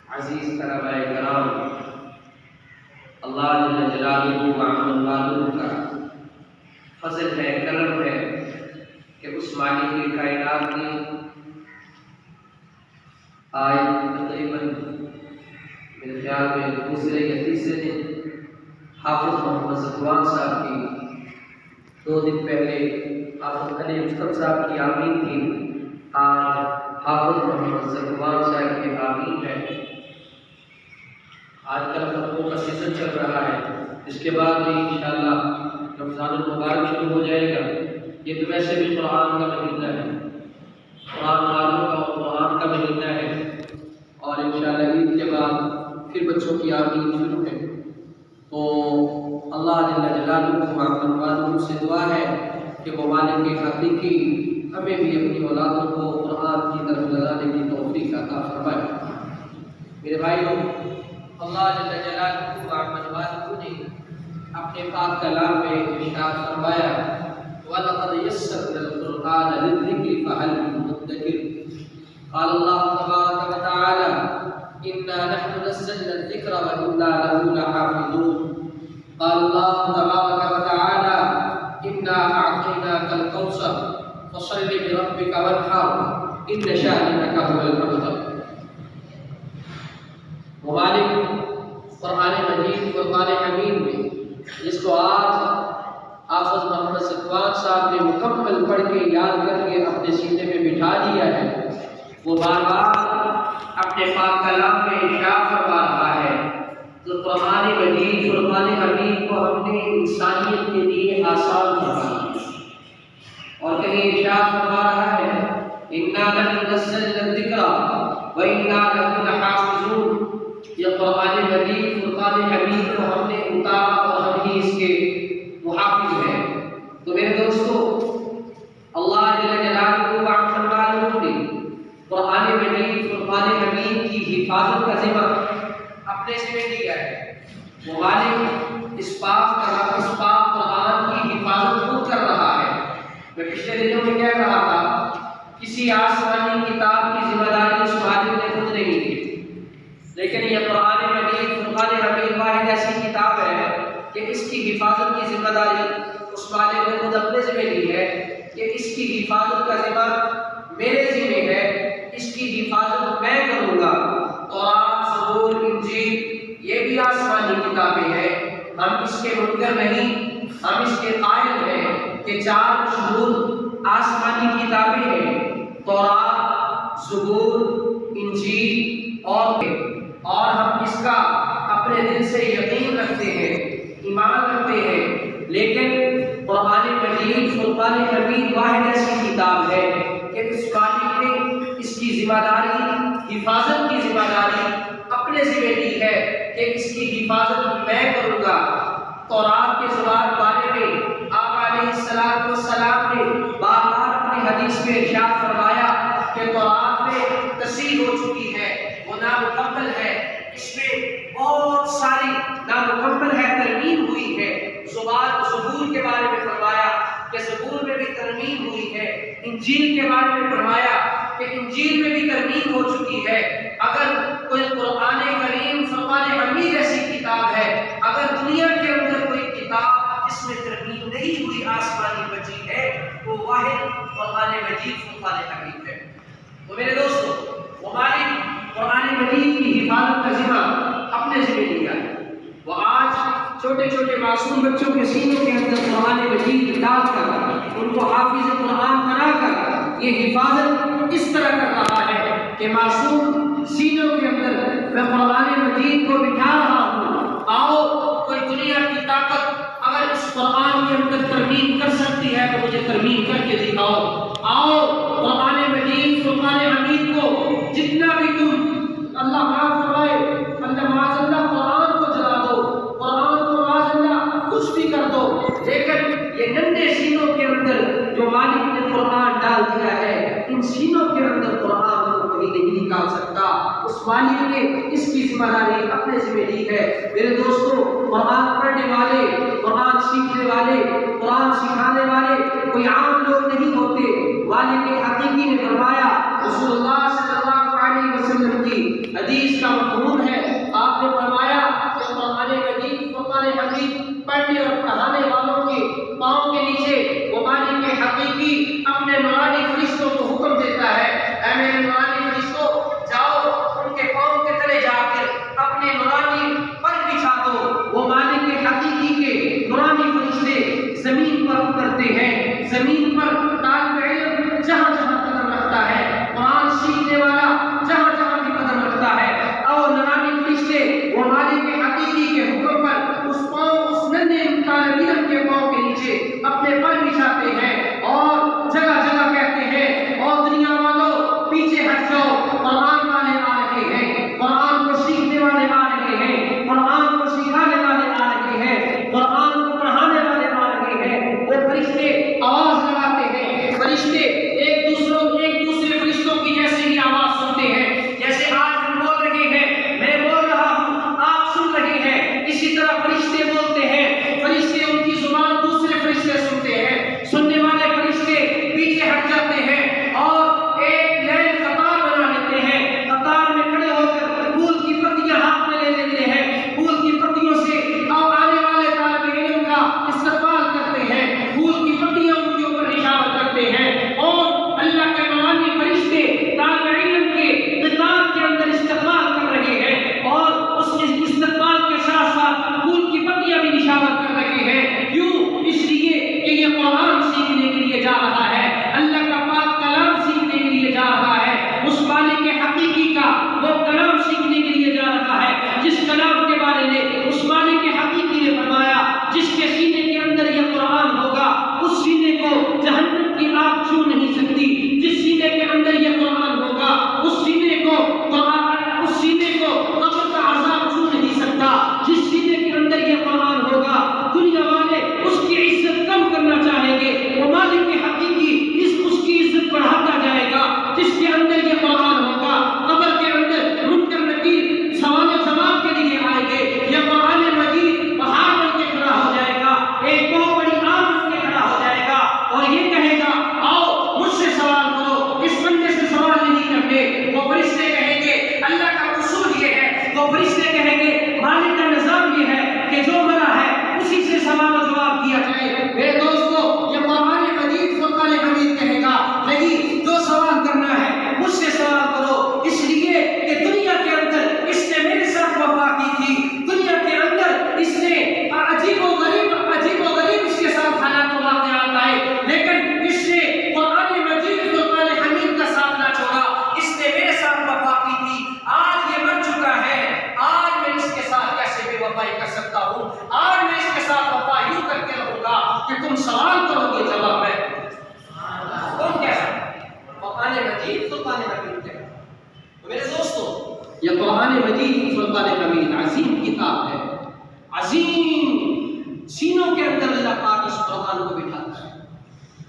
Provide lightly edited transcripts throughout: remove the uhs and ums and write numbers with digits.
عزیز طلبہ کرام، اللہ جل جلالہ و عظم والہ کا فضل ہے، کرم ہے کہ اس مالک کائنات نے آج تقریباً میرے خیال میں دوسرے یا تیسرے دن حافظ محمد زکوان صاحب کی 2 دن پہلے حافظ علی مصطفیٰ صاحب کی آمین تھی، آج حافظ محمد زکوان صاحب کی آمین ہے۔ آج کل ختموں کا سیزن چل رہا ہے، اس کے بعد بھی انشاءاللہ رمضان المبارک شروع ہو جائے گا۔ یہ تو ویسے بھی قرآن کا مہینہ ہے، قرآن والوں کا اور قرآن کا مہینہ ہے، اور انشاءاللہ عید کے بعد پھر بچوں کی آمین شروع ہے۔ تو اللہ جل جلالہ و عظم والہ سے دعا ہے کہ وہ مالک حقیقی ہمیں بھی اپنی اولادوں کو قرآن کی طرف لگانے کی توفیق عطا فرمائے۔ میرے بھائیوں، اللہ جل جلالہ و عظم والہ نے اپنے پاک کلام میں ارشاد فرمایا وَلَقَدْ يَسَّرْنَا الْقُرْآنَ لِلذِّكْرِ فَهَلْ مِن مُدَّكِرٍ قال الله تبارك وتعالى إنا نحن نزلنا الذكر وإنا له لحافظون قال الله تبارك وتعالى إنا أعطيناك الكوثر فصل لربك وانحر إن شانئك هو الأبتر۔ مبارک قرآن مجید فرقان حمید میں جس کو آج حافظ محمد زکوان صاحب نے مکمل پڑھ کے یاد کر کے اپنے سینے میں بٹھا دیا ہے، وہ بار بار اپنے پاک کلام میں ارشاد فرما رہا ہے کہ قرآن مجید فرقان حمید کو ہم نے انسانیت کے لیے آسان فرمایا، اور کہیں ارشاد فرما رہا ہے اِنَّا نَحْنُ نَزَّلْنَا الذِّكْرَ وَإِنَّا لَهُ لَحَافِظُونَ۔ یہ قرآن مجید فرقان حمید کو ہم نے اتارا اور ہم ہی اس کے محافظ ہیں۔ تو میرے دوستو، اللہ جل جلالہ و عظم والہ نے قرآن مجید فرقان حمید کی حفاظت کا ذمہ اپنے ذمہ لیا ہے۔ وہ مالک اس پاک قرآن کی حفاظت خود کر رہا ہے۔ میں پچھلے دنوں میں کہہ رہا تھا کسی آسمانی کتاب کی ذمہ داری اس مالک نے خود نہیں لی، لیکن یہ قرآن مجید فرقان حمید واحد ایسی کتاب ہے کہ اس کی حفاظت کی ذمہ داری اس مالک نے خود اپنے ذمہ لی ہے کہ اس کی حفاظت کا ذمہ میرے ذمہ ہے، اس کی حفاظت میں کروں گا۔ قرآن، زبور، انجیل یہ بھی آسمانی کتابیں ہیں، ہم اس کے منکر نہیں، ہم اس کے قائل ہیں کہ 4 مشہور آسمانی کتابیں ہیں، قرآن، زبور، انجیل اور ہم اس کا اپنے دل سے یقین رکھتے ہیں، ایمان رکھتے ہیں، لیکن قرآن مجید فرقان حمید واحد ایسی کتاب ہے کہ اس مالک نے اس کی ذمہ داری، حفاظت کی ذمہ داری اپنے ذمہ لی ہے کہ اس کی حفاظت میں کروں گا۔ تورات کے زبان بارے میں آقا علیہ السلام نے بار بار اپنی حدیث میں ارشاد فرمایا کہ تورات میں تصحیح ہو چکی ہے، وہ نامکمل ہے، اس میں بہت ساری نامکمل ہے، ترمیم ہوئی ہے۔ زبور کے بارے میں فرمایا کہ زبور میں بھی ترمیم ہوئی ہے، انجیل کے بارے میں فرمایا کہ انجیل میں بھی ترمیم ہو چکی ہے۔ اگر کوئی قرآن کریم فرقان حمید ایسی کتاب ہے، اگر دنیا کے اندر کوئی کتاب جس میں ترمیم نہیں ہوئی آسمانی بچی ہے، وہ واحد قرآن مجید فرقان حمید ہے۔ تو میرے دوستو، وہ مالک قرآن مجید کی حفاظت کا ذمہ اپنے ذمہ لیا ہے۔ وہ آج چھوٹے چھوٹے معصوم بچوں کے سینوں کے اندر قرآن مجید ڈال کر ان کو حافظ قرآن بنا کر یہ حفاظت اس طرح کر رہا ہے کہ معصوم سینوں کے اندر میں قرآن مجید کو بٹھا رہا ہوں۔ آؤ، کوئی دنیا کی طاقت اگر اس قرآن کے اندر ترمیم کر سکتی ہے تو مجھے ترمیم کر کے دکھاؤ۔ آؤ، قرآن مجید فرقان حمید کو جتنا بھی تم اللہ معاف فرمائے، اللہ معاذ اللہ قرآن کو جلا دو، قرآن کو معاذ اللہ کچھ بھی کر دو، لیکن یہ ننھے سینوں کے اندر جو مالک نے قرآن ڈال دیا ہے، ان سینوں کے اندر قرآن کو کوئی نہیں نکال سکتا۔ اس مالک نے اس کی ذمہ داری اپنے ذمہ لی ہے۔ میرے دوستو، قرآن پڑھنے والے، قرآن سیکھنے والے، قرآن سکھانے والے کوئی عام لوگ نہیں ہوتے۔ مالک حقیقی نے فرمایا، رسول اللہ صلی اللہ علیہ وسلم کی حدیث حدیث کا مفہوم ہے، آپ نے فرمایا کہ قرآن مجید فرقان حمید پڑھنے اور پڑھانے والوں کے پاؤں کے نیچے وہ مالک حقیقی اپنے نورانی فرشتوں کو حکم دیتا ہے، اے میرے نورانی فرشتوں، جاؤ ان کے پاؤں کے تلے جا کر اپنے نورانی پر بچھا دو۔ وہ مالک حقیقی کے نورانی فرشتے زمین پر اترتے ہیں، زمین پر طالب علم جہاں جہاں قدم رکھتا ہے، قرآن سیکھنے والا جہاں جہاں بھی قدم رکھتا ہے، اور نورانی فرشتے وہ مالک حقیقی کے حکم پر اس ننھے طالب علم کے پاؤں کے نیچے اپنے پر بچھاتے ہیں اور جگہ جگہ کہتے ہیں، اور دنیا والوں پیچھے ہٹ جاؤ، قرآن والے آ رہے ہیں، قرآن کو سیکھنے والے آ رہے ہیں، قرآن کو سکھانے والے آ رہے ہیں، قرآن کو پڑھانے والے آ رہے ہیں۔ وہ فرشتے آواز لگاتے ہیں، فرشتے ایک دوسرے فرشتوں کی جیسے ہی آواز سنتے ہیں، جیسے آج ہم بول رہے ہیں، میں بول رہا ہوں، آپ سن رہے ہیں، اسی طرح فرشتے بولتے ہیں، فرشتے ان کی زبان دوسرے فرشتے سنتے ہیں، سننے والے فرشتے پیچھے ہٹ جاتے ہیں اور ایک لائن قطار بنا لیتے ہیں، قطار میں کھڑے ہو کر پھول کی پتیاں ہاتھ میں لے لیتے ہیں، پھول کی پتیوں سے آنے والے طالب علم کا استقبال کرتے ہیں، پھول کی پتیاں ان کے اوپر اشارہ کرتے ہیں، اور اللہ کے نورانی فرشتے طالب علم کے قطار کے اندر استقبال کر رہے ہیں، اور اس استقبال کے ساتھ ساتھ پھول کی پتیاں بھی اشارہ کر رہے ہیں۔ کیوں؟ اس لیے کہ یہ قرآن سیکھنے کے لیے جا رہا ہے، اللہ کا پاک کلام سیکھنے کے لیے جا رہا ہے، اس مالک حقیقی کا وہ کلام سیکھنے کے لیے جا رہا ہے، جس کلام کے بارے میں اس مالک حقیقی نے فرمایا، جس کے سینے کے اندر یہ قرآن ہوگا، اس سینے کو جہنم کی آگ چھو نہیں سکتی، جس سینے کے اندر یہ قرآن ہوگا، اس سینے کو قبر کا عذاب چھو نہیں سکتا، جس سینے کے اندر یہ قرآن ہوگا، دنیا والے اس کی عزت کم کرنا چاہیں گے، وہ مالک حقیقی اس کی عزت بڑھاتا جائے گا، جس کے اندر یہ قرآن ہوگا، قبر کے اندر منکر نکیر سوال و جواب کے لیے آئیں گے، یہ قرآن مجید پہاڑ بن کے کھڑا ہو جائے گا، ایک بہت بڑی آگ بن کے کھڑا ہو جائے گا، اور یہ کہے گا، آؤ مجھ سے سوال کرو، اس بندے سے سوال نہیں کرتے۔ وہ فرشتے کہیں گے، اللہ کا اصول یہ ہے، وہ فرشتے کہیں گے، مالک کا نظام یہ ہے کہ جو مرا ہے اسی سے سوال و جواب کیا جائے۔ میرے دوستو، یہ قرآن مجید فرقان حمید کہے گا، نہیں، جو سوال کرنا ہے مجھ سے سوال کرو، اس لیے کہ دنیا کے اندر اس نے میرے ساتھ وفا کی تھی، دنیا کے اندر اس نے عجیب و غریب اس کے ساتھ حالات و واقعات آئے، لیکن اس نے قرآن مجید فرقان حمید کا ساتھ نہ چھوڑا، اس نے میرے ساتھ وفا کی تھی، آج یہ مر چکا ہے، آج میں اس کے ساتھ کیسے بے وفائی کر سکتا ہوں، آج میں اس کے ساتھ وفا یوں کر کے رہوں گا کہ تم سوال کرو گے جواب میں تم کیسا قرآن مجید فرقان حمید ہے۔ میرے دوستو، یہ قرآن مجید فرقان حمید عظیم کتاب ہے، عظیم سینوں کے اندر اللہ پاک اس قرآن کو بٹھاتا ہے۔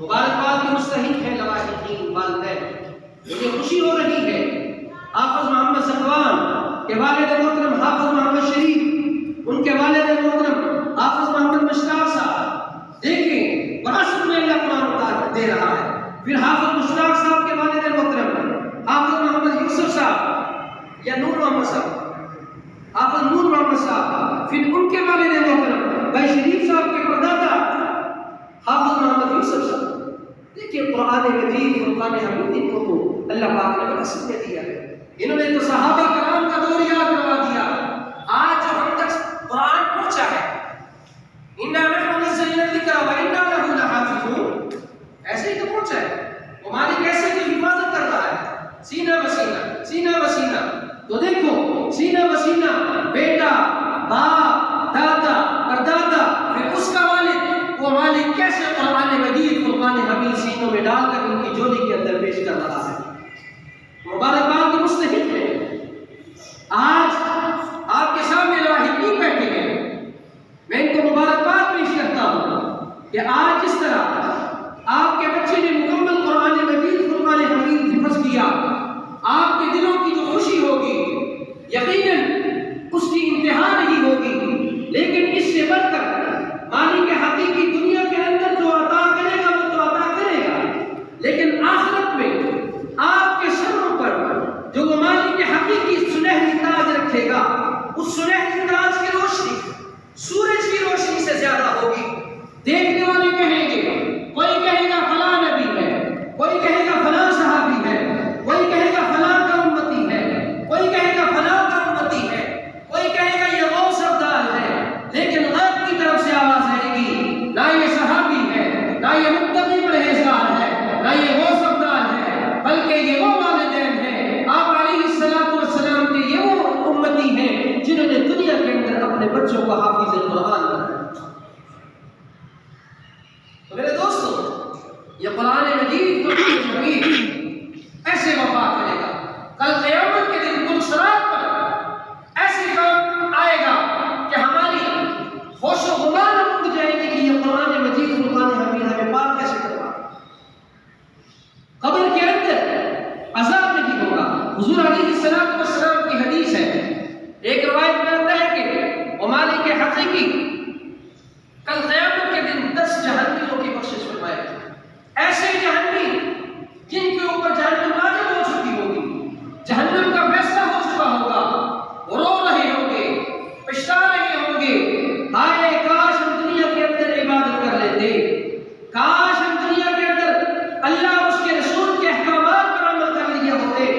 مبارکباد کے مستحق ہے لواحقین والدین، مجھے خوشی ہو رہی ہے حافظ محمد ذکوان کے والد محترم حافظ محمد شریف، ان کے والد محترم حافظ محمد مشتاق صاحب، دیکھیں وراثت میں اللہ قرآن اتار دے رہا ہے۔ پھر حافظ مشتاق صاحب کے والد محترم حافظ محمد یوسف صاحب یا نور محمد صاحب، حافظ نور محمد صاحب، پھر ان کے والد محترم بھائی شریف صاحب کے پردادا حافظ محمد یوسف صاحب۔ دیکھیں قرآن مجید فرقان حمید کو تو اللہ پاک نے وراثت میں دیا ہے، انہوں نے تو صحابہ کرام کا دور یاد کروا دیا۔ آج جو ہم تک قرآن پہنچا ہے، اِنَّا نَحْنُ نَزَّلْنَا الذِّكْرَ وَإِنَّا لَهُ لَحَافِظُونَ، ایسے ہی تو پہنچا ہے، وہ مالک ایسے کی حفاظت کر رہا ہے، سینہ بسینہ، سینہ بسینہ۔ تو دیکھو سینہ بسینہ، بیٹا، باپ، دادا، پردادا، پھر اس کا والد، وہ مالک کیسے قرآن مجید فرقان حمید سینوں میں ڈال کر ان کی جولی کے اندر پیش کر رہا ہے۔ مبارکباد کے مستحق ہے۔ آج آپ کے سامنے لاحقین بیٹھے ہیں، میں ان کو مبارکباد پیش کرتا ہوں کہ آج جس طرح آپ کے بچے نے مکمل قرآن مجید فرقان حمید حفظ کیا، آپ کے دلوں کی جو خوشی ہوگی یقیناً اس کی انتہا نہیں ہوگی، لیکن اس سے بڑھ کر مالک حقیقی دنیا کے اندر جو عطا کرے گا وہ تو عطا کرے گا، لیکن آخرت میں اس سنہری انداز کی روشنی سورج کی روشنی سے زیادہ ہوگی۔ دیکھنے والے کہیں گے، کوئی کہے گا فلاں نبی ہے، کوئی کہے گا فلاں صحابی ہے، کوئی کہے گا فلاں کا امتی ہے، کوئی کہے گا فلاں کا امتی ہے، کوئی کہے گا یہ غوث ابدال ہے، لیکن غیب کی طرف سے آواز آئے گی، نہ یہ صحابی ہے، نہ یہ متقی پرہیزگار ہے، نہ یہ غوث ابدال ہے، بلکہ یہ وہ والدین ہیں، آپ علیہ السلام کے یہ وہ امتی ہیں جنہوں نے دنیا کے اندر اپنے بچوں کو حافظ قرآن بنایا۔ تو میرے دوستو، یہ قرآن مجید ایسے وفا کرے گا، کل قیامت کے دن کل صراط پر ایسے کام آئے گا کہ ہماری ہوش و گمان اٹھ جائے گی کہ یہ قرآن مجید فرقان حمید ہمیں پار کیسے کروا۔ قبر کے اندر عذاب نہیں ہوگا۔ حضور علیہ السلام کی حدیث ہے، ایک روایت میں آتا ہے کہ مالک حقیقی کل قیامت کے دن 10 جہنمیوں کی بخشش فرمائے گا، ایسے جہنمی جن کے اوپر جہنم واجب ہو چکی ہوگی، جہنم کا فیصلہ ہو چکا ہوگا، وہ رو رہے ہوں گے، پچھتا رہے ہوں گے، ہائے کاش ہم دنیا کے اندر عبادت کر لیتے، کاش ہم دنیا کے اندر اللہ اور اس کے رسول کے احکامات پر عمل کر لیے ہوتے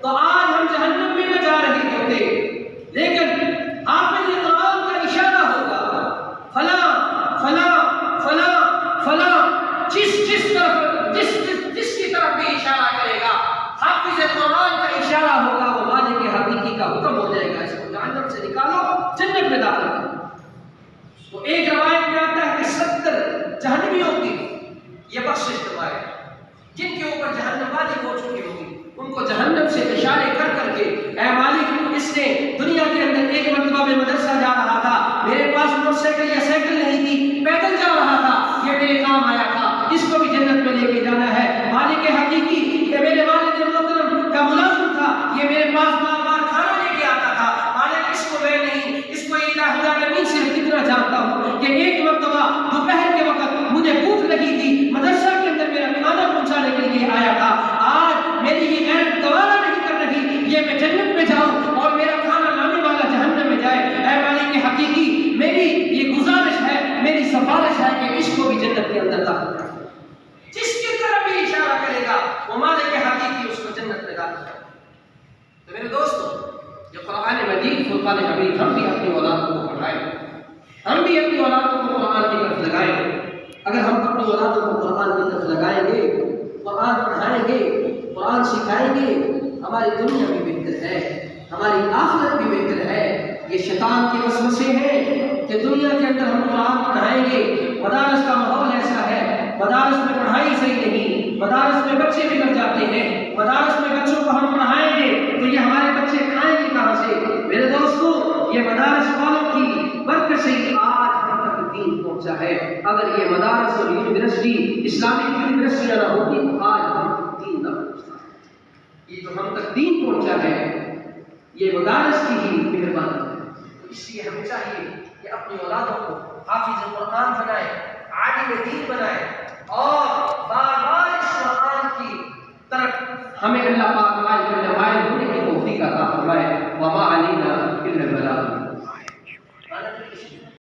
تو آج ہم جہنم میں نہ جا رہے ہوتے۔ لیکن حافظ قرآن کا اشارہ ہوگا، فلاں فلاں فلاں فلاں، جس کی طرف بھی اشارہ کرے گا، حافظ قرآن کا اشارہ ہوگا، وہ مالک حقیقی کا حکم ہو جائے گا، اس کو جہنم سے نکالو، جنت میں داخل کرو۔ تو ایک روایت میں آتا ہے کہ 70 جہنمیوں کی یہ بخشش فرمائے گا، جن کے اوپر جہنم واجب ہو چکی ہوگی، ان کو جہنم سے اشارے کر کر کے، اے مالک اس نے دنیا کے اندر ایک مرتبہ میں مدرسہ جا رہا تھا، میرے پاس موٹر سائیکل یا سائیکل نہیں تھی، پیدل جا رہا تھا، یہ میرے کام آیا تھا، اس کو بھی جنت میں لے کے جانا ہے۔ مالک حقیقی یہ میرے والد محترم کا ملازم تھا، یہ میرے پاس بار بار کھانا لے کے آتا تھا، مالک اس کو میں نہیں، اس کو الہ العالمین سے کتنا جانتا ہوں کہ ایک مرتبہ دوپہر کے وقت مجھے بھوک لگی تھی، مدرسہ کے اندر میرا کھانا پہنچانے کے لیے آیا تھا، آج میری یہ غیرت گوارا نہیں کر رہی یہ میں جنت میں جاؤں اور میرا کھانا لانے والا جہنم میں جائے۔ اے مالک حقیقی میری یہ گزارش ہے، میری سفارش ہے کہ اس کو بھی جنت کے اندر داخل کر، جس کی طرف بھی اشارہ کرے گا وہ مالک حقیقی اس کو جنت میں داخل کرے۔ تو میرے دوستو، یہ قرآن مجید فرقان حمید ہم بھی اپنی اولادوں کو پڑھائیں، ہم بھی اپنی اولادوں کو قرآن کی طرف لگائیں۔ اگر ہم اپنی اولادوں کو قرآن کی طرف لگائیں گے، قرآن پڑھائیں گے، قرآن سکھائیں گے، ہماری دنیا بھی بہتر ہے، ہماری آخرت بھی بہتر ہے۔ یہ شیطان کے وسوسے ہیں کہ دنیا کے اندر ہم قرآن پڑھائیں گے، مدارس کا ماحول ایسا ہے، مدارس میں پڑھائی صحیح نہیں، مدارس میں بچے بگڑ جاتے ہیں، مدارس میں بچوں کو ہم پڑھائیں گے تو یہ ہمارے بچے کھائیں گے کہاں سے؟ میرے دوستو، یہ مدارس والوں کی برکت سے آج ہم تک دین پہنچا ہے۔ اگر یہ مدارس اور یونیورسٹی اسلامک یونیورسٹیاں نہ ہوتی تو آج ہم تک دین نہ پہنچتا۔ یہ جو ہم تک دین پہنچا ہے یہ مدارس کی ہی مہربانی ہے۔ اس لیے ہمیں چاہیے کہ اپنی اولادوں کو حافظ قرآن بنائیں،